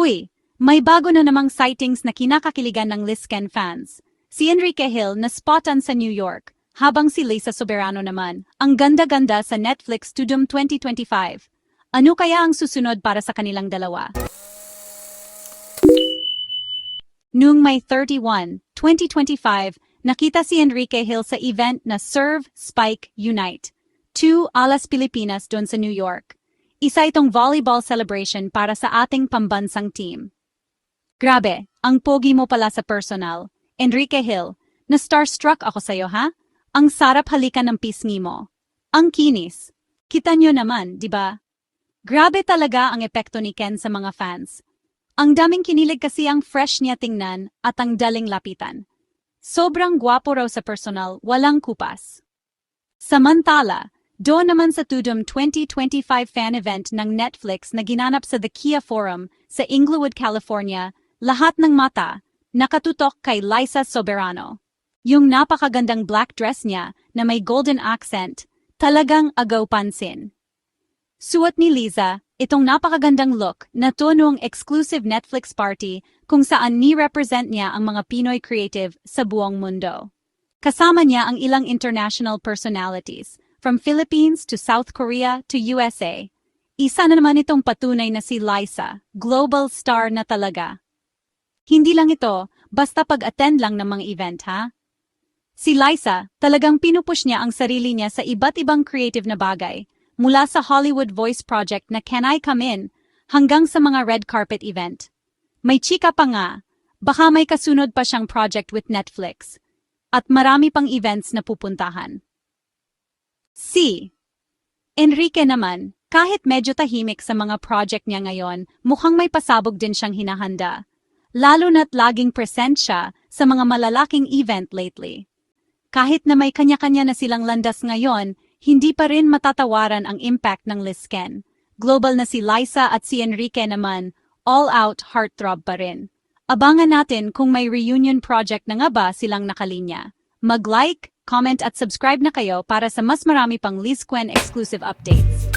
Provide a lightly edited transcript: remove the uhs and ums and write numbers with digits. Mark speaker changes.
Speaker 1: Uy, may bago na namang sightings na kinakakiligan ng Lisken fans. Si Enrique Hill na spotan sa New York, habang si Liza Soberano naman, ang ganda-ganda sa Netflix Tudum 2025. Ano kaya ang susunod para sa kanilang dalawa? Noong May 31, 2025, nakita si Enrique Hill sa event na Serve, Spike, Unite. 2 Alas Pilipinas doon sa New York. Isa itong volleyball celebration para sa ating pambansang team. Grabe, ang pogi mo pala sa personal. Enrique Hill, na starstruck ako sa'yo ha? Ang sarap halikan ng pisngi mo. Ang kinis. Kita nyo naman, di ba? Grabe talaga ang epekto ni Ken sa mga fans. Ang daming kinilig kasi ang fresh niya tingnan at ang daling lapitan. Sobrang gwapo raw sa personal, walang kupas. Samantala, doon naman sa Tudum 2025 fan event ng Netflix na ginanap sa The Kia Forum sa Inglewood, California, lahat ng mata nakatutok kay Liza Soberano. Yung napakagandang black dress niya na may golden accent, talagang agaw pansin. Suot ni Liza, itong napakagandang look na to noong exclusive Netflix party kung saan ni-represent niya ang mga Pinoy creative sa buong mundo. Kasama niya ang ilang international personalities, from Philippines to South Korea to USA. Isa na naman itong patunay na si Liza, global star na talaga. Hindi lang ito, basta pag-attend lang ng mga event ha. Si Liza, talagang pinupush niya ang sarili niya sa iba't ibang creative na bagay, mula sa Hollywood Voice Project na Can I Come In, hanggang sa mga red carpet event. May chika pa nga, baka may kasunod pa siyang project with Netflix. At marami pang events na pupuntahan. Si Enrique naman, kahit medyo tahimik sa mga project niya ngayon, mukhang may pasabog din siyang hinahanda. Lalo na't laging present siya sa mga malalaking event lately. Kahit na may kanya-kanya na silang landas ngayon, hindi pa rin matatawaran ang impact ng Lisken. Global na si Liza at si Enrique naman, all-out heartthrob pa rin. Abangan natin kung may reunion project na nga ba silang nakalinya. Mag-like, comment at subscribe na kayo para sa mas marami pang Lisken exclusive updates.